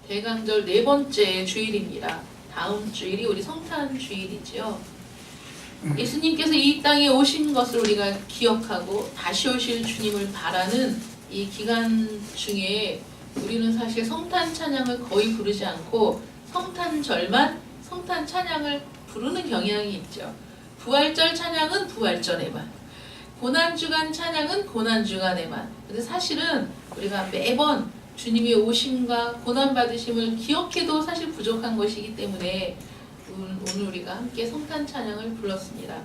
대강절 네 번째 주일입니다. 다음 주일이 우리 성탄 주일이지요. 예수님께서 이 땅에 오신 것을 우리가 기억하고 다시 오실 주님을 바라는 이 기간 중에 우리는 사실 성탄 찬양을 거의 부르지 않고 성탄절만 성탄 찬양을 부르는 경향이 있죠. 부활절 찬양은 부활절에만, 고난주간 찬양은 고난주간에만. 근데 사실은 우리가 매번 주님의 오심과 고난받으심을 기억해도 사실 부족한 것이기 때문에 오늘 우리가 함께 성탄 찬양을 불렀습니다.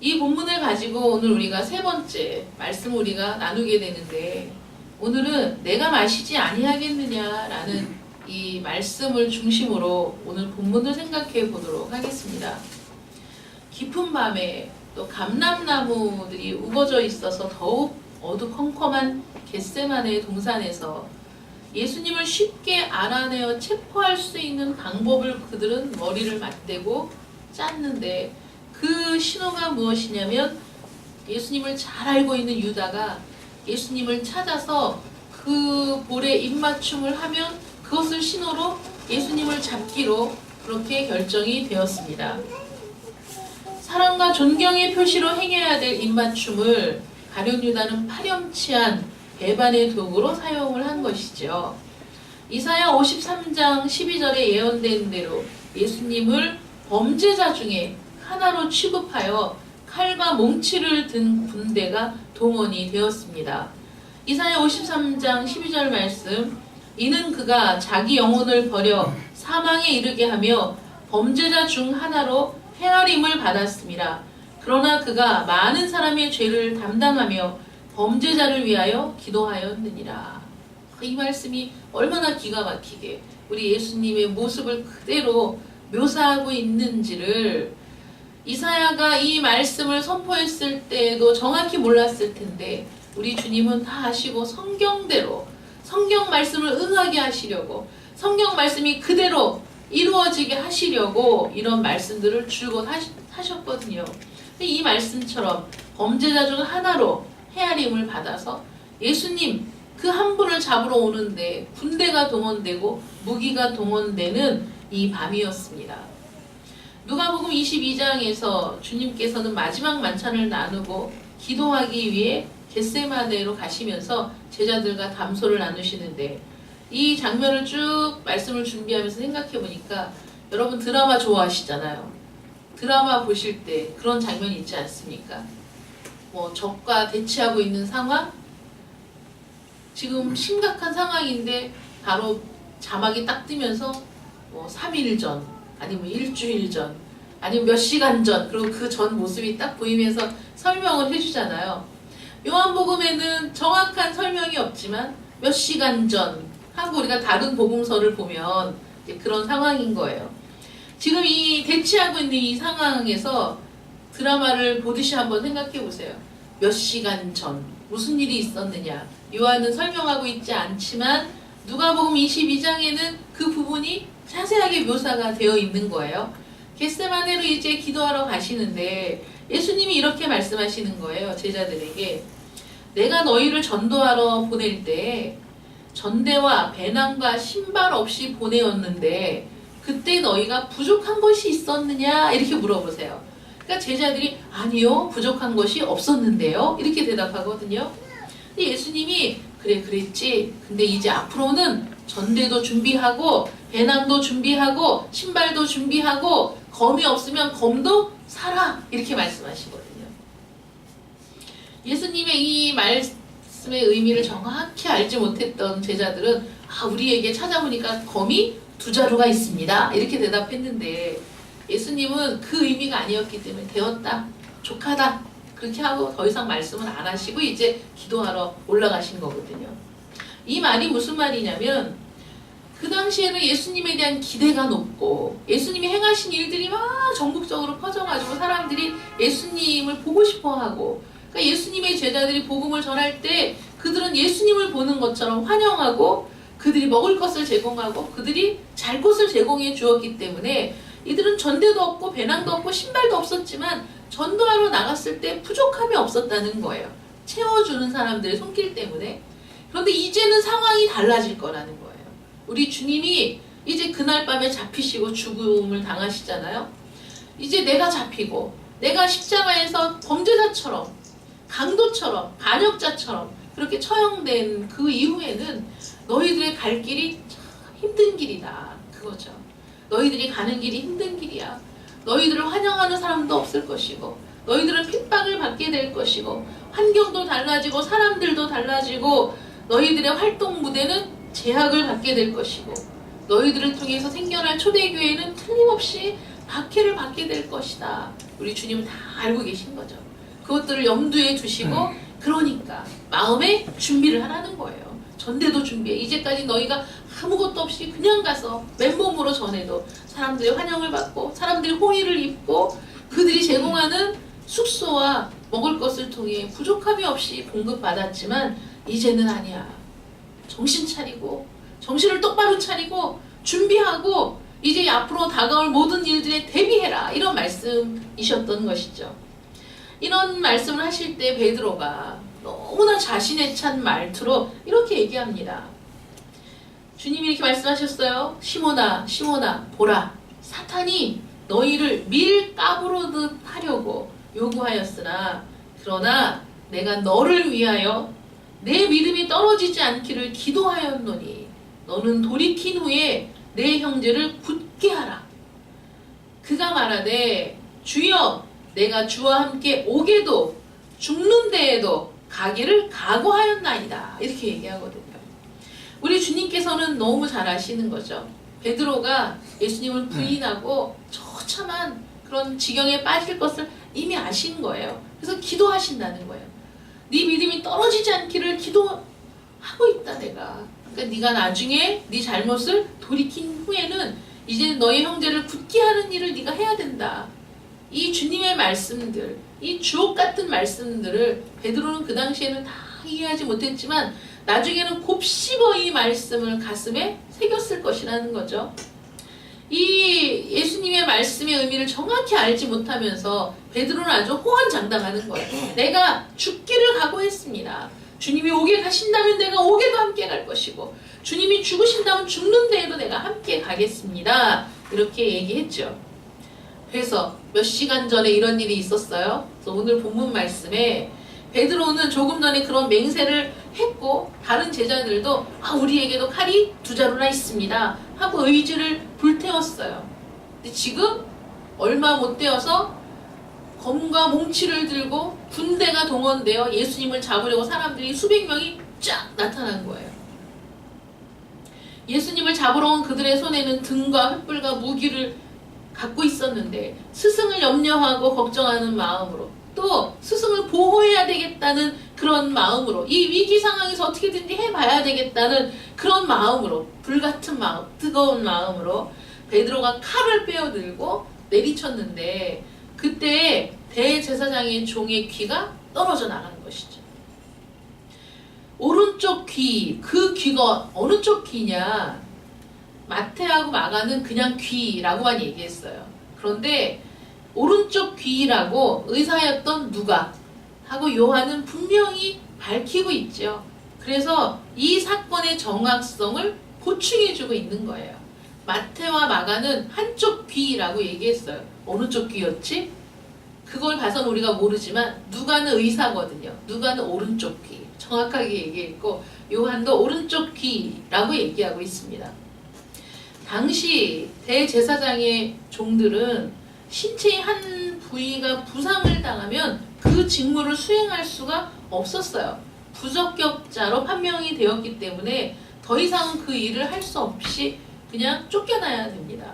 이 본문을 가지고 오늘 우리가 세 번째 말씀을 우리가 나누게 되는데, 오늘은 내가 마시지 아니하겠느냐라는 이 말씀을 중심으로 오늘 본문을 생각해 보도록 하겠습니다. 깊은 밤에 또 감람나무들이 우거져 있어서 더욱 어두컴컴한 겟세마네 동산에서 예수님을 쉽게 알아내어 체포할 수 있는 방법을 그들은 머리를 맞대고 짰는데, 그 신호가 무엇이냐면 예수님을 잘 알고 있는 유다가 예수님을 찾아서 그 볼에 입맞춤을 하면 그것을 신호로 예수님을 잡기로 그렇게 결정이 되었습니다. 사랑과 존경의 표시로 행해야 될 입맞춤을 가룟 유다는 파렴치한 배반의 도구로 사용을 한 것이죠. 이사야 53장 12절에 예언된 대로 예수님을 범죄자 중에 하나로 취급하여 칼과 몽치를 든 군대가 동원이 되었습니다. 이사야 53장 12절 말씀, 이는 그가 자기 영혼을 버려 사망에 이르게 하며 범죄자 중 하나로 헤아림을 받았습니다. 그러나 그가 많은 사람의 죄를 담당하며 범죄자를 위하여 기도하였느니라. 이 말씀이 얼마나 기가 막히게 우리 예수님의 모습을 그대로 묘사하고 있는지를 이사야가 이 말씀을 선포했을 때도 정확히 몰랐을 텐데, 우리 주님은 다 아시고 성경대로 성경 말씀을 응하게 하시려고, 성경 말씀이 그대로 이루어지게 하시려고 이런 말씀들을 줄곧 하셨거든요. 근데 이 말씀처럼 범죄자 중 하나로 헤아림을 받아서 예수님 그 한 분을 잡으러 오는데 군대가 동원되고 무기가 동원되는 이 밤이었습니다. 누가복음 22장에서 주님께서는 마지막 만찬을 나누고 기도하기 위해 겟세마네로 가시면서 제자들과 담소를 나누시는데, 이 장면을 쭉 말씀을 준비하면서 생각해 보니까, 여러분 드라마 좋아하시잖아요. 드라마 보실 때 그런 장면이 있지 않습니까? 뭐 적과 대치하고 있는 상황, 지금 심각한 상황인데 바로 자막이 딱 뜨면서 뭐 3일 전, 아니면 일주일 전, 아니면 몇 시간 전, 그리고 그 전 모습이 딱 보이면서 설명을 해주잖아요. 요한복음에는 정확한 설명이 없지만 몇 시간 전 하고 우리가 다른 복음서를 보면 그런 상황인 거예요. 지금 이 대치하고 있는 이 상황에서 드라마를 보듯이 한번 생각해 보세요. 몇 시간 전 무슨 일이 있었느냐, 요한은 설명하고 있지 않지만 누가복음 22장에는 그 부분이 자세하게 묘사가 되어 있는 거예요. 겟세마네로 이제 기도하러 가시는데 예수님이 이렇게 말씀하시는 거예요. 제자들에게, 내가 너희를 전도하러 보낼 때 전대와 배낭과 신발 없이 보내었는데 그때 너희가 부족한 것이 있었느냐, 이렇게 물어보세요. 그러니까 제자들이 아니요, 부족한 것이 없었는데요, 이렇게 대답하거든요. 근데 예수님이 그래 그랬지, 근데 이제 앞으로는 전대도 준비하고 배낭도 준비하고 신발도 준비하고 검이 없으면 검도 사라, 이렇게 말씀하시거든요. 예수님의 이 말씀의 의미를 정확히 알지 못했던 제자들은 우리에게 찾아보니까 검이 2자루가 있습니다, 이렇게 대답했는데, 예수님은 그 의미가 아니었기 때문에 되었다, 족하다, 그렇게 하고 더 이상 말씀을 안 하시고 이제 기도하러 올라가신 거거든요. 이 말이 무슨 말이냐면, 그 당시에는 예수님에 대한 기대가 높고 예수님이 행하신 일들이 막 전국적으로 퍼져가지고 사람들이 예수님을 보고 싶어하고, 그러니까 예수님의 제자들이 복음을 전할 때 그들은 예수님을 보는 것처럼 환영하고 그들이 먹을 것을 제공하고 그들이 잘 것을 제공해 주었기 때문에 이들은 전대도 없고 배낭도 없고 신발도 없었지만 전도하러 나갔을 때 부족함이 없었다는 거예요. 채워주는 사람들의 손길 때문에. 그런데 이제는 상황이 달라질 거라는 거예요. 우리 주님이 이제 그날 밤에 잡히시고 죽음을 당하시잖아요. 이제 내가 잡히고 내가 십자가에서 범죄자처럼 강도처럼 반역자처럼 그렇게 처형된 그 이후에는 너희들의 갈 길이 참 힘든 길이다. 그거죠. 너희들이 가는 길이 힘든 길이야. 너희들을 환영하는 사람도 없을 것이고 너희들은 핍박을 받게 될 것이고 환경도 달라지고 사람들도 달라지고 너희들의 활동 무대는 제약을 받게 될 것이고 너희들을 통해서 생겨날 초대교회는 틀림없이 박해를 받게 될 것이다. 우리 주님은 다 알고 계신 거죠. 그것들을 염두에 두시고 그러니까 마음에 준비를 하라는 거예요. 전대도 준비해. 이제까지 너희가 아무것도 없이 그냥 가서 맨몸으로 전해도 사람들의 환영을 받고 사람들이 호의를 입고 그들이 제공하는 숙소와 먹을 것을 통해 부족함이 없이 공급받았지만 이제는 아니야. 정신 차리고 정신을 똑바로 차리고 준비하고 이제 앞으로 다가올 모든 일들에 대비해라. 이런 말씀이셨던 것이죠. 이런 말씀을 하실 때 베드로가 너무나 자신에 찬 말투로 이렇게 얘기합니다. 주님이 이렇게 말씀하셨어요. 시몬아 시몬아 보라 사탄이 너희를 밀 까부르듯 하려고 요구하였으나 그러나 내가 너를 위하여 내 믿음이 떨어지지 않기를 기도하였노니 너는 돌이킨 후에 내 형제를 굳게 하라. 그가 말하되 주여 내가 주와 함께 오게도 죽는 데에도 가기를 각오하였나이다. 이렇게 얘기하거든요. 우리 주님께서는 너무 잘 아시는 거죠. 베드로가 예수님을 부인하고 처참한 그런 지경에 빠질 것을 이미 아신 거예요. 그래서 기도하신다는 거예요. 네 믿음이 떨어지지 않기를 기도하고 있다 내가. 그러니까 네가 나중에 네 잘못을 돌이킨 후에는 이제 너의 형제를 굳게 하는 일을 네가 해야 된다. 이 주님의 말씀들, 이 주옥 같은 말씀들을 베드로는 그 당시에는 다 이해하지 못했지만 나중에는 곱씹어 이 말씀을 가슴에 새겼을 것이라는 거죠. 이 예수님의 말씀의 의미를 정확히 알지 못하면서 베드로는 아주 호언장담하는 거예요. 내가 죽기를 각오했습니다. 주님이 오게 가신다면 내가 오게도 함께 갈 것이고 주님이 죽으신다면 죽는 데에도 내가 함께 가겠습니다. 이렇게 얘기했죠. 그래서 몇 시간 전에 이런 일이 있었어요. 그래서 오늘 본문 말씀에 베드로는 조금 전에 그런 맹세를 했고 다른 제자들도 우리에게도 칼이 2자루나 있습니다 하고 의지를 불태웠어요. 근데 지금 얼마 못 되어서 검과 몽치를 들고 군대가 동원되어 예수님을 잡으려고 사람들이 수백 명이 쫙 나타난 거예요. 예수님을 잡으러 온 그들의 손에는 등과 횃불과 무기를 갖고 있었는데 스승을 염려하고 걱정하는 마음으로 또 스승을 보호해야 되겠다는 그런 마음으로 이 위기 상황에서 어떻게든지 해봐야 되겠다는 그런 마음으로 불같은 마음, 뜨거운 마음으로 베드로가 칼을 빼어들고 내리쳤는데 그때 대제사장의 종의 귀가 떨어져 나가는 것이죠. 오른쪽 귀, 그 귀가 어느 쪽 귀냐? 마태하고 마가는 그냥 귀라고만 얘기했어요. 그런데 오른쪽 귀라고 의사였던 누가 하고 요한은 분명히 밝히고 있죠. 그래서 이 사건의 정확성을 보충해주고 있는 거예요. 마태와 마가는 한쪽 귀라고 얘기했어요. 어느 쪽 귀였지? 그걸 봐서는 우리가 모르지만 누가는 의사거든요. 누가는 오른쪽 귀 정확하게 얘기했고 요한도 오른쪽 귀라고 얘기하고 있습니다. 당시 대제사장의 종들은 신체의 한 부위가 부상을 당하면 그 직무를 수행할 수가 없었어요. 부적격자로 판명이 되었기 때문에 더 이상은 그 일을 할 수 없이 그냥 쫓겨나야 됩니다.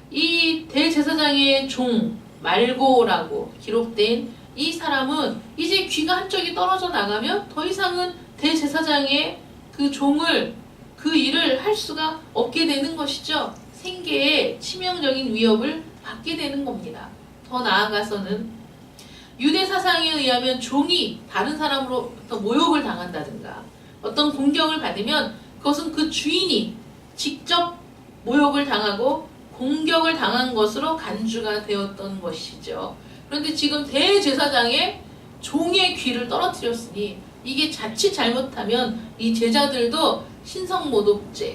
이 대제사장의 종 말고라고 기록된 이 사람은 이제 귀가 한쪽이 떨어져 나가면 더 이상은 대제사장의 그 종을 그 일을 할 수가 없게 되는 것이죠. 생계에 치명적인 위협을 받게 되는 겁니다. 더 나아가서는 유대 사상에 의하면 종이 다른 사람으로부터 모욕을 당한다든가 어떤 공격을 받으면 그것은 그 주인이 직접 모욕을 당하고 공격을 당한 것으로 간주가 되었던 것이죠. 그런데 지금 대제사장의 종의 귀를 떨어뜨렸으니 이게 자칫 잘못하면 이 제자들도 신성모독죄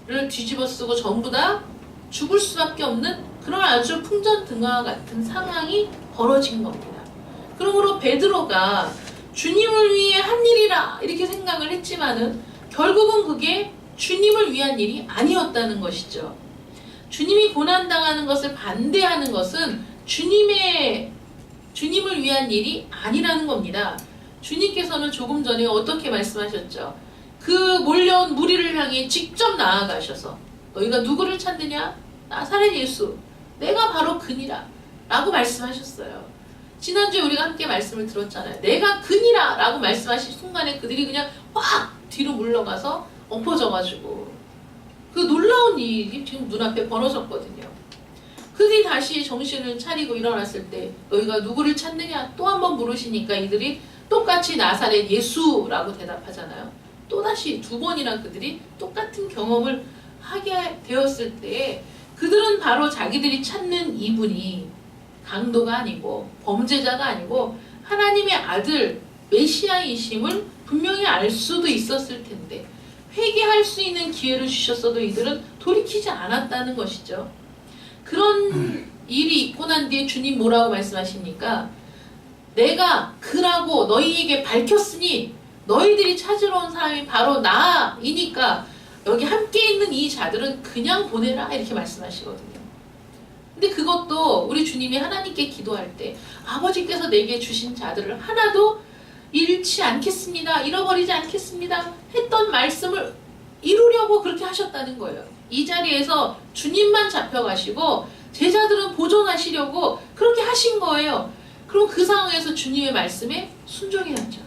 뒤집어 쓰고 전부 다 죽을 수밖에 없는 그런 아주 풍전등화 같은 상황이 벌어진 겁니다. 그러므로 베드로가 주님을 위해 한 일이라 이렇게 생각을 했지만은 결국은 그게 주님을 위한 일이 아니었다는 것이죠. 주님이 고난당하는 것을 반대하는 것은 주님을 위한 일이 아니라는 겁니다. 주님께서는 조금 전에 어떻게 말씀하셨죠? 그 몰려온 무리를 향해 직접 나아가셔서 너희가 누구를 찾느냐? 나사렛 예수, 내가 바로 그니라 라고 말씀하셨어요. 지난주에 우리가 함께 말씀을 들었잖아요. 내가 그니라 라고 말씀하신 순간에 그들이 그냥 확 뒤로 물러가서 엎어져가지고 그 놀라운 일이 지금 눈앞에 벌어졌거든요. 그들이 다시 정신을 차리고 일어났을 때 너희가 누구를 찾느냐 또 한 번 물으시니까 이들이 똑같이 나사렛 예수라고 대답하잖아요. 또다시 두 번이나 그들이 똑같은 경험을 하게 되었을 때 그들은 바로 자기들이 찾는 이분이 강도가 아니고 범죄자가 아니고 하나님의 아들 메시아이심을 분명히 알 수도 있었을 텐데 회개할 수 있는 기회를 주셨어도 이들은 돌이키지 않았다는 것이죠. 그런 일이 있고 난 뒤에 주님 뭐라고 말씀하십니까? 내가 그라고 너희에게 밝혔으니 너희들이 찾으러 온 사람이 바로 나이니까 여기 함께 있는 이 자들은 그냥 보내라 이렇게 말씀하시거든요. 근데 그것도 우리 주님이 하나님께 기도할 때 아버지께서 내게 주신 자들을 하나도 잃지 않겠습니다. 잃어버리지 않겠습니다. 했던 말씀을 이루려고 그렇게 하셨다는 거예요. 이 자리에서 주님만 잡혀가시고 제자들은 보존하시려고 그렇게 하신 거예요. 그럼 그 상황에서 주님의 말씀에 순종해야죠.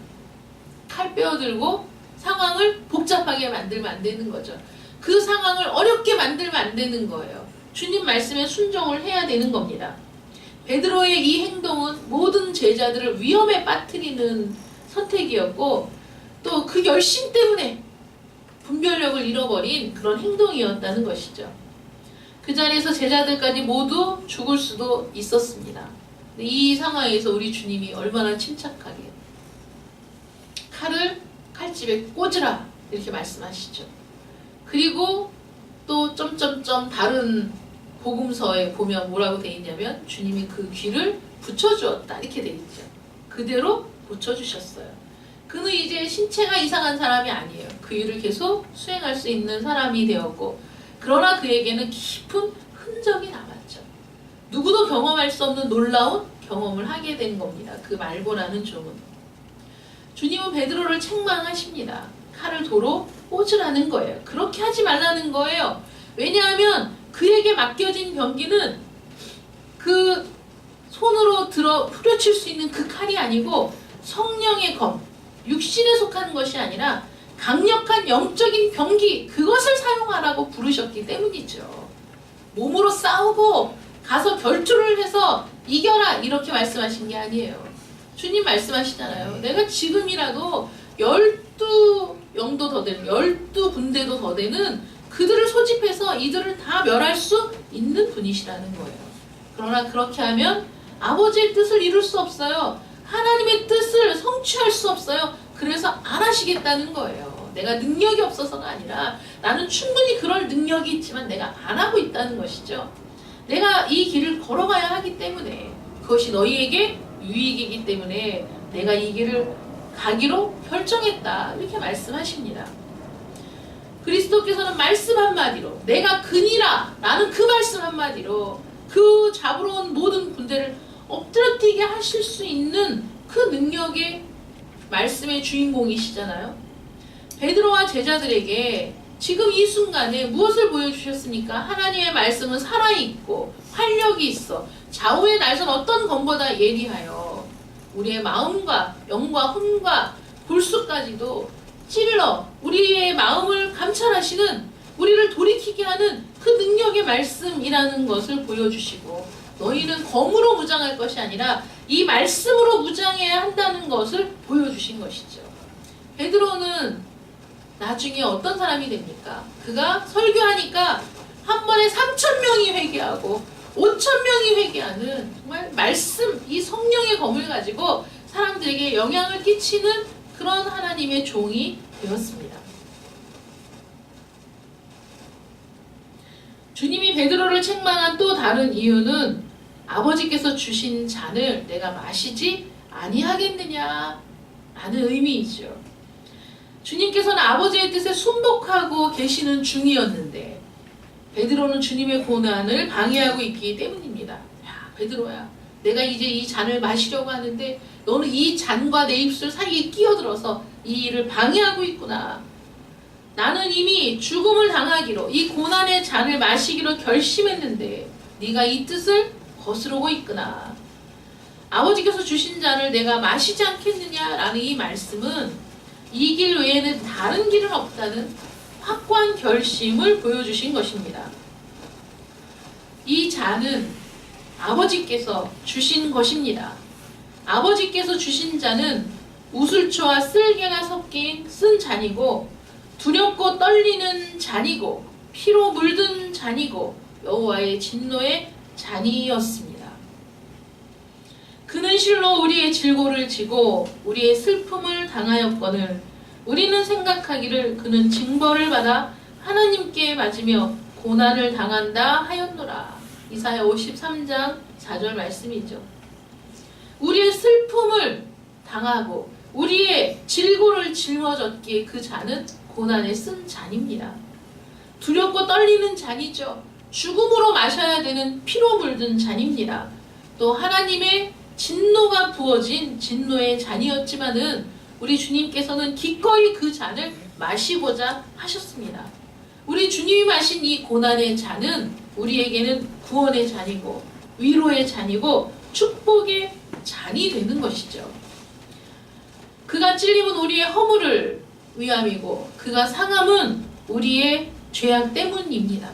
칼 빼어들고 상황을 복잡하게 만들면 안 되는 거죠. 그 상황을 어렵게 만들면 안 되는 거예요. 주님 말씀에 순종을 해야 되는 겁니다. 베드로의 이 행동은 모든 제자들을 위험에 빠뜨리는 선택이었고 또 그 열심 때문에 분별력을 잃어버린 그런 행동이었다는 것이죠. 그 자리에서 제자들까지 모두 죽을 수도 있었습니다. 이 상황에서 우리 주님이 얼마나 침착하게 칼을 칼집에 꽂으라 이렇게 말씀하시죠. 그리고 또 점점점 다른 복음서에 보면 뭐라고 돼 있냐면 주님이 그 귀를 붙여주었다 이렇게 돼 있죠. 그대로 붙여주셨어요. 그는 이제 신체가 이상한 사람이 아니에요. 그 일을 계속 수행할 수 있는 사람이 되었고 그러나 그에게는 깊은 흔적이 남았죠. 누구도 경험할 수 없는 놀라운 경험을 하게 된 겁니다. 그 말고라는 종은. 주님은 베드로를 책망하십니다. 칼을 도로 꽂으라는 거예요. 그렇게 하지 말라는 거예요. 왜냐하면 그에게 맡겨진 병기는 그 손으로 들어 후려칠 수 있는 그 칼이 아니고 성령의 검, 육신에 속하는 것이 아니라 강력한 영적인 병기, 그것을 사용하라고 부르셨기 때문이죠. 몸으로 싸우고 가서 결투를 해서 이겨라 이렇게 말씀하신 게 아니에요. 주님 말씀하시잖아요. 내가 지금이라도 12영도 더 되는 12군데도 더 되는 그들을 소집해서 이들을 다 멸할 수 있는 분이시라는 거예요. 그러나 그렇게 하면 아버지의 뜻을 이룰 수 없어요. 하나님의 뜻을 성취할 수 없어요. 그래서 안 하시겠다는 거예요. 내가 능력이 없어서가 아니라 나는 충분히 그럴 능력이 있지만 내가 안 하고 있다는 것이죠. 내가 이 길을 걸어가야 하기 때문에 그것이 너희에게 유익이기 때문에 내가 이 길을 가기로 결정했다 이렇게 말씀하십니다. 그리스도께서는 말씀 한마디로 내가 그니라 라는 그 말씀 한마디로 그 잡으러 온 모든 군대를 엎드러뜨리게 하실 수 있는 그 능력의 말씀의 주인공이시잖아요. 베드로와 제자들에게 지금 이 순간에 무엇을 보여주셨습니까? 하나님의 말씀은 살아있고 활력이 있어 좌우의 날선 어떤 검보다 예리하여 우리의 마음과 영과 혼과 골수까지도 찔러 우리의 마음을 감찰하시는 우리를 돌이키게 하는 그 능력의 말씀이라는 것을 보여주시고 너희는 검으로 무장할 것이 아니라 이 말씀으로 무장해야 한다는 것을 보여주신 것이죠. 베드로는 나중에 어떤 사람이 됩니까? 그가 설교하니까 한 번에 3,000명이 회개하고 5,000명이 회개하는 정말 말씀, 이 성령의 검을 가지고 사람들에게 영향을 끼치는 그런 하나님의 종이 되었습니다. 주님이 베드로를 책망한 또 다른 이유는 아버지께서 주신 잔을 내가 마시지 아니하겠느냐 라는 의미이죠. 주님께서는 아버지의 뜻에 순복하고 계시는 중이었는데 베드로는 주님의 고난을 방해하고 있기 때문입니다. 야, 베드로야, 내가 이제 이 잔을 마시려고 하는데 너는 이 잔과 내 입술 사이에 끼어들어서 이 일을 방해하고 있구나. 나는 이미 죽음을 당하기로 이 고난의 잔을 마시기로 결심했는데 네가 이 뜻을 거스르고 있구나. 아버지께서 주신 잔을 내가 마시지 않겠느냐라는 이 말씀은 이 길 외에는 다른 길은 없다는 확고한 결심을 보여주신 것입니다. 이 잔은 아버지께서 주신 것입니다. 아버지께서 주신 잔은 우슬초와 쓸개가 섞인 쓴 잔이고 두렵고 떨리는 잔이고 피로 물든 잔이고 여호와의 진노의 잔이었습니다. 그는 실로 우리의 질고를 지고 우리의 슬픔을 당하였거늘 우리는 생각하기를 그는 징벌을 받아 하나님께 맞으며 고난을 당한다 하였노라. 이사야 53장 4절 말씀이죠. 우리의 슬픔을 당하고 우리의 질고를 짊어졌기에 그 잔은 고난에 쓴 잔입니다. 두렵고 떨리는 잔이죠. 죽음으로 마셔야 되는 피로 물든 잔입니다. 또 하나님의 진노가 부어진 진노의 잔이었지만은 우리 주님께서는 기꺼이 그 잔을 마시고자 하셨습니다. 우리 주님이 마신 이 고난의 잔은 우리에게는 구원의 잔이고 위로의 잔이고 축복의 잔이 되는 것이죠. 그가 찔림은 우리의 허물을 위함이고 그가 상함은 우리의 죄악 때문입니다.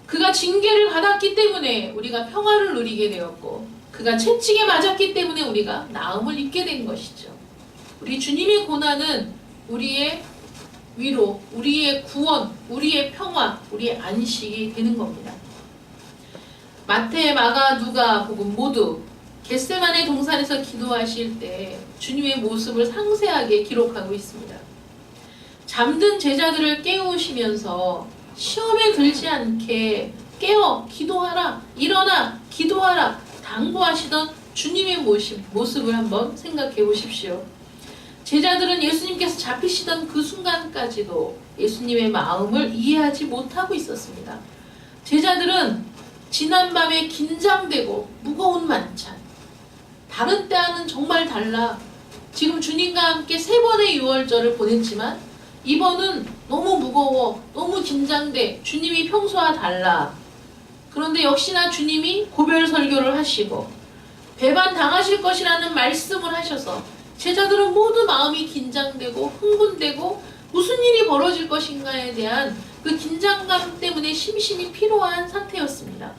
그가 징계를 받았기 때문에 우리가 평화를 누리게 되었고 그가 채찍에 맞았기 때문에 우리가 나음을 입게 된 것이죠. 우리 주님의 고난은 우리의 위로, 우리의 구원, 우리의 평화, 우리의 안식이 되는 겁니다. 마태, 마가, 누가 복음 모두 겟세마네 동산에서 기도하실 때 주님의 모습을 상세하게 기록하고 있습니다. 잠든 제자들을 깨우시면서 시험에 들지 않게 깨어 기도하라, 일어나 기도하라 당부하시던 주님의 모습을 한번 생각해 보십시오. 제자들은 예수님께서 잡히시던 그 순간까지도 예수님의 마음을 이해하지 못하고 있었습니다. 제자들은 지난밤에 긴장되고 무거운 만찬, 다른 때와는 정말 달라. 지금 주님과 함께 3번의 유월절을 보냈지만 이번은 너무 무거워, 너무 긴장돼. 주님이 평소와 달라. 그런데 역시나 주님이 고별 설교를 하시고 배반 당하실 것이라는 말씀을 하셔서 제자들은 모두 마음이 긴장되고 흥분되고 무슨 일이 벌어질 것인가에 대한 그 긴장감 때문에 심신이 피로한 상태였습니다.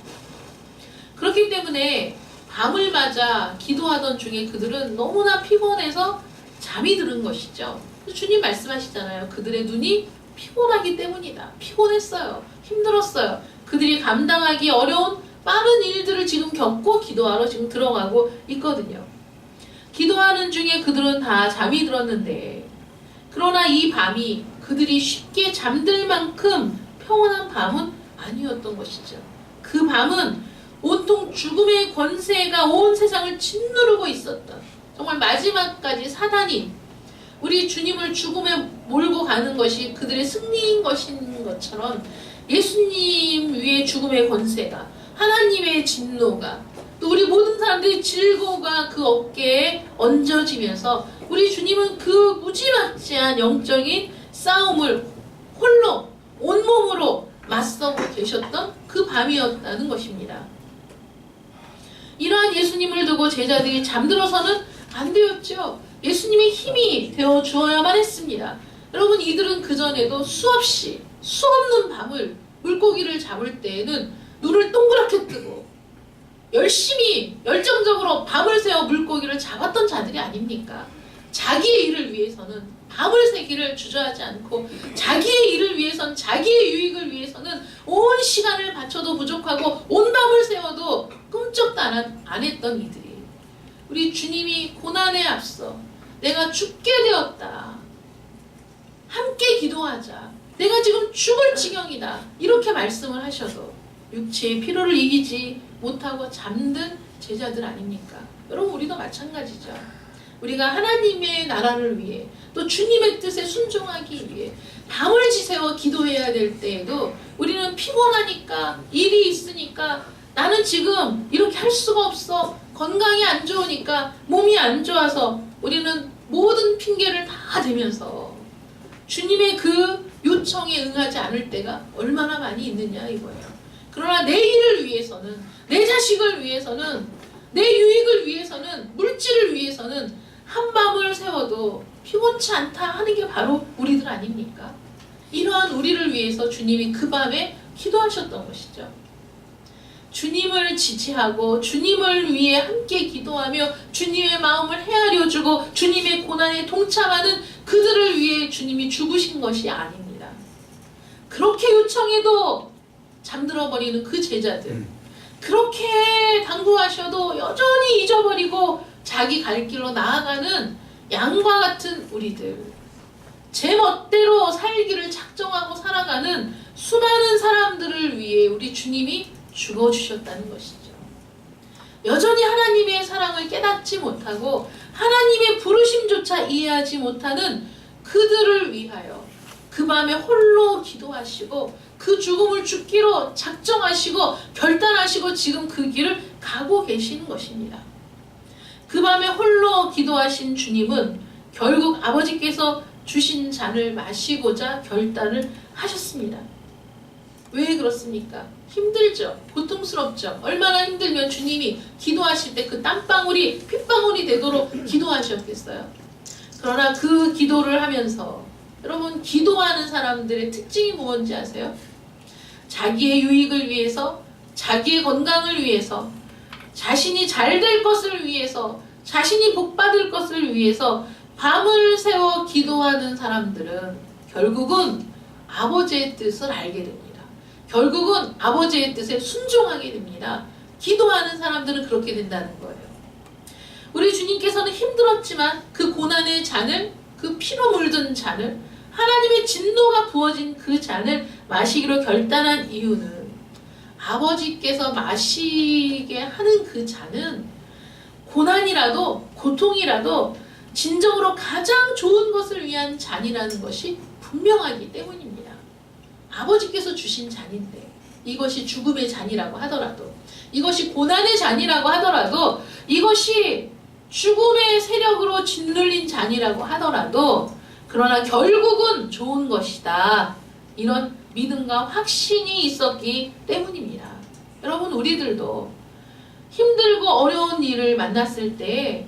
그렇기 때문에 밤을 맞아 기도하던 중에 그들은 너무나 피곤해서 잠이 드는 것이죠. 주님 말씀하시잖아요. 그들의 눈이 피곤하기 때문이다. 피곤했어요. 힘들었어요. 그들이 감당하기 어려운 빠른 일들을 지금 겪고 기도하러 지금 들어가고 있거든요. 기도하는 중에 그들은 다 잠이 들었는데 그러나 이 밤이 그들이 쉽게 잠들 만큼 평온한 밤은 아니었던 것이죠. 그 밤은 온통 죽음의 권세가 온 세상을 짓누르고 있었던 정말 마지막까지 사단이 우리 주님을 죽음에 몰고 가는 것이 그들의 승리인 것인 것처럼 예수님 위에 죽음의 권세가 하나님의 진노가 또 우리 모든 사람들의 질고가 그 어깨에 얹어지면서 우리 주님은 그 무지막지한 영적인 싸움을 홀로 온몸으로 맞서고 계셨던 그 밤이었다는 것입니다. 이러한 예수님을 두고 제자들이 잠들어서는 안 되었죠. 예수님의 힘이 되어 주어야만 했습니다. 여러분, 이들은 그전에도 수없이 수없는 밤을 물고기를 잡을 때에는 눈을 동그랗게 뜨고 열심히 열정적으로 밤을 새워 물고기를 잡았던 자들이 아닙니까? 자기의 일을 위해서는 밤을 새기를 주저하지 않고 자기의 일을 위해서는 자기의 유익을 위해서는 온 시간을 바쳐도 부족하고 온 밤을 새워도 꿈쩍도 안 했던 이들이 우리 주님이 고난에 앞서 내가 죽게 되었다. 함께 기도하자. 내가 지금 죽을 지경이다. 이렇게 말씀을 하셔도 육체의 피로를 이기지 못하고 잠든 제자들 아닙니까? 여러분 우리도 마찬가지죠. 우리가 하나님의 나라를 위해 또 주님의 뜻에 순종하기 위해 밤을 지새워 기도해야 될 때에도 우리는 피곤하니까 일이 있으니까 나는 지금 이렇게 할 수가 없어. 건강이 안 좋으니까 몸이 안 좋아서 우리는 모든 핑계를 다 대면서 주님의 그 요청에 응하지 않을 때가 얼마나 많이 있느냐 이거예요. 그러나 내 일을 위해서는 내 자식을 위해서는 내 유익을 위해서는 물질을 위해서는 한밤을 새워도 피곤치 않다 하는 게 바로 우리들 아닙니까? 이러한 우리를 위해서 주님이 그 밤에 기도하셨던 것이죠. 주님을 지지하고 주님을 위해 함께 기도하며 주님의 마음을 헤아려주고 주님의 고난에 동참하는 그들을 위해 주님이 죽으신 것이 아닙니다. 그렇게 요청해도 잠들어버리는 그 제자들, 그렇게 당부하셔도 여전히 잊어버리고 자기 갈 길로 나아가는 양과 같은 우리들, 제 멋대로 살기를 작정하고 살아가는 수많은 사람들을 위해 우리 주님이 죽어주셨다는 것이죠. 여전히 하나님의 사랑을 깨닫지 못하고 하나님의 부르심조차 이해하지 못하는 그들을 위하여 그 밤에 홀로 기도하시고 그 죽음을 죽기로 작정하시고 결단하시고 지금 그 길을 가고 계시는 것입니다. 그 밤에 홀로 기도하신 주님은 결국 아버지께서 주신 잔을 마시고자 결단을 하셨습니다. 왜 그렇습니까? 힘들죠. 고통스럽죠. 얼마나 힘들면 주님이 기도하실 때 그 땀방울이 핏방울이 되도록 기도하셨겠어요. 그러나 그 기도를 하면서 여러분 기도하는 사람들의 특징이 뭔지 아세요? 자기의 유익을 위해서, 자기의 건강을 위해서, 자신이 잘 될 것을 위해서, 자신이 복받을 것을 위해서 밤을 새워 기도하는 사람들은 결국은 아버지의 뜻을 알게 됩니다. 결국은 아버지의 뜻에 순종하게 됩니다. 기도하는 사람들은 그렇게 된다는 거예요. 우리 주님께서는 힘들었지만 그 고난의 잔을, 그 피로 물든 잔을, 하나님의 진노가 부어진 그 잔을 마시기로 결단한 이유는 아버지께서 마시게 하는 그 잔은 고난이라도 고통이라도 진정으로 가장 좋은 것을 위한 잔이라는 것이 분명하기 때문입니다. 아버지께서 주신 잔인데 이것이 죽음의 잔이라고 하더라도, 이것이 고난의 잔이라고 하더라도, 이것이 죽음의 세력으로 짓눌린 잔이라고 하더라도 그러나 결국은 좋은 것이다. 이런 믿음과 확신이 있었기 때문입니다. 여러분 우리들도 힘들고 어려운 일을 만났을 때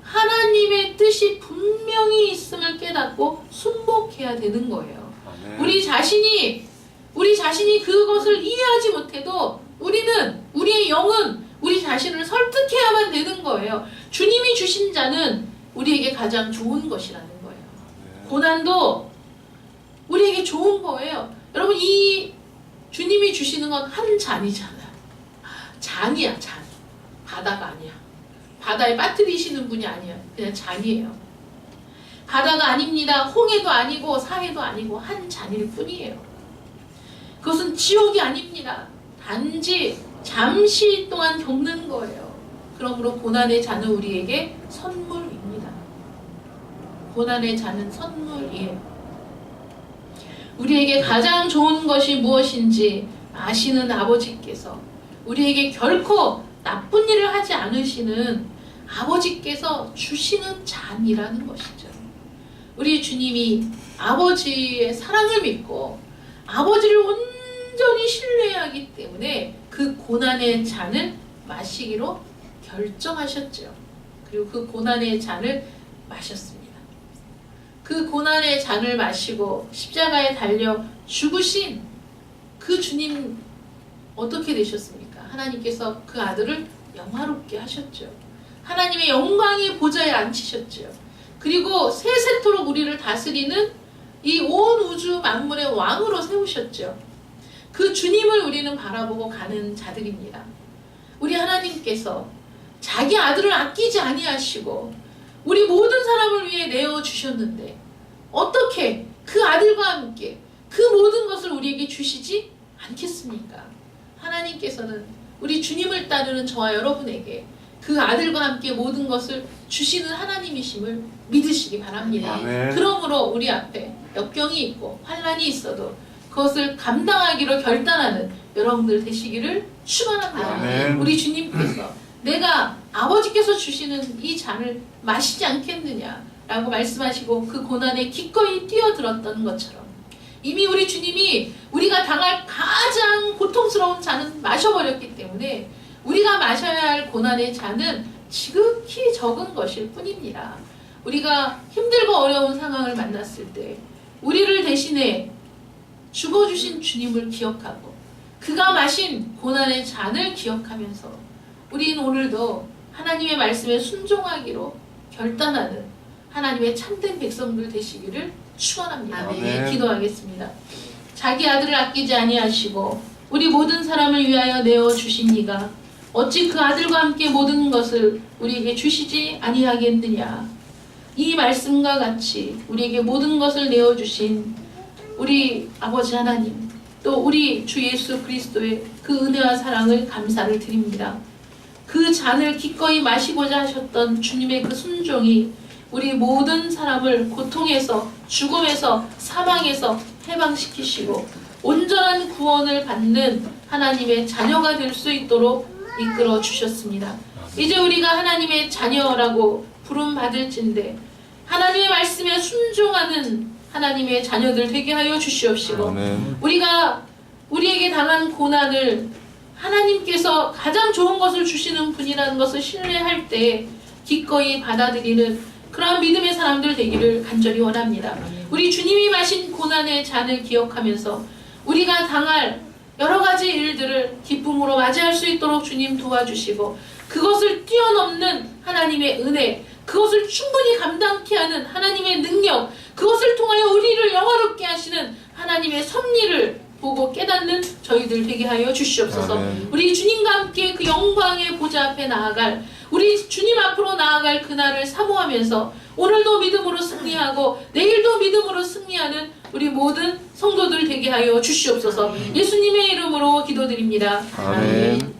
하나님의 뜻이 분명히 있음을 깨닫고 순복해야 되는 거예요. 우리 자신이 그것을 이해하지 못해도 우리의 영은 우리 자신을 설득해야만 되는 거예요. 주님이 주신 자는 우리에게 가장 좋은 것이라는 거예요. 고난도 우리에게 좋은 거예요. 여러분 이 주님이 주시는 건 한 잔이잖아요. 잔이야, 잔. 바다가 아니야. 바다에 빠뜨리시는 분이 아니야. 그냥 잔이에요. 바다가 아닙니다. 홍해도 아니고 사해도 아니고 한 잔일 뿐이에요. 그것은 지옥이 아닙니다. 단지 잠시 동안 겪는 거예요. 그러므로 고난의 잔은 우리에게 선물입니다. 고난의 잔은 선물이에요. 우리에게 가장 좋은 것이 무엇인지 아시는 아버지께서 우리에게 결코 나쁜 일을 하지 않으시는 아버지께서 주시는 잔이라는 것이죠. 우리 주님이 아버지의 사랑을 믿고 아버지를 온전히 신뢰하기 때문에 그 고난의 잔을 마시기로 결정하셨죠. 그리고 그 고난의 잔을 마셨습니다. 그 고난의 잔을 마시고 십자가에 달려 죽으신 그 주님 어떻게 되셨습니까? 하나님께서 그 아들을 영화롭게 하셨죠. 하나님의 영광의 보좌에 앉히셨죠. 그리고 세세토록 우리를 다스리는 이 온 우주 만물의 왕으로 세우셨죠. 그 주님을 우리는 바라보고 가는 자들입니다. 우리 하나님께서 자기 아들을 아끼지 아니하시고 우리 모든 사람을 위해 내어주셨는데 어떻게 그 아들과 함께 그 모든 것을 우리에게 주시지 않겠습니까? 하나님께서는 우리 주님을 따르는 저와 여러분에게 그 아들과 함께 모든 것을 주시는 하나님이심을 믿으시기 바랍니다. 아멘. 그러므로 우리 앞에 역경이 있고 환난이 있어도 그것을 감당하기로 결단하는 여러분들 되시기를 축원합니다. 아멘. 우리 주님께서 내가 아버지께서 주시는 이 잔을 마시지 않겠느냐라고 말씀하시고 그 고난에 기꺼이 뛰어들었던 것처럼 이미 우리 주님이 우리가 당할 가장 고통스러운 잔은 마셔버렸기 때문에 우리가 마셔야 할 고난의 잔은 지극히 적은 것일 뿐입니다. 우리가 힘들고 어려운 상황을 만났을 때 우리를 대신해 죽어주신 주님을 기억하고 그가 마신 고난의 잔을 기억하면서 우리는 오늘도 하나님의 말씀에 순종하기로 결단하는 하나님의 참된 백성들 되시기를 축원합니다. 아멘. 기도하겠습니다. 자기 아들을 아끼지 아니하시고 우리 모든 사람을 위하여 내어 주신 이가 어찌 그 아들과 함께 모든 것을 우리에게 주시지 아니하겠느냐. 이 말씀과 같이 우리에게 모든 것을 내어 주신 우리 아버지 하나님, 또 우리 주 예수 그리스도의 그 은혜와 사랑을 감사를 드립니다. 그 잔을 기꺼이 마시고자 하셨던 주님의 그 순종이 우리 모든 사람을 고통에서, 죽음에서, 사망에서 해방시키시고 온전한 구원을 받는 하나님의 자녀가 될 수 있도록 이끌어 주셨습니다. 이제 우리가 하나님의 자녀라고 부름 받을진데 하나님의 말씀에 순종하는 하나님의 자녀들 되게 하여 주시옵시고 아멘. 우리가 우리에게 당한 고난을 하나님께서 가장 좋은 것을 주시는 분이라는 것을 신뢰할 때 기꺼이 받아들이는 그러한 믿음의 사람들 되기를 간절히 원합니다. 우리 주님이 마신 고난의 잔을 기억하면서 우리가 당할 여러 가지 일들을 기쁨으로 맞이할 수 있도록 주님 도와주시고 그것을 뛰어넘는 하나님의 은혜, 그것을 충분히 감당케 하는 하나님의 능력, 그것을 통하여 우리를 영화롭게 하시는 하나님의 섭리를 보고 깨닫는 저희들 되게 하여 주시옵소서. 아멘. 우리 주님과 함께 그 영광의 보좌 앞에 나아갈, 우리 주님 앞으로 나아갈 그날을 사모하면서 오늘도 믿음으로 승리하고 내일도 믿음으로 승리하는 우리 모든 성도들 되게 하여 주시옵소서. 예수님의 이름으로 기도드립니다. 아멘.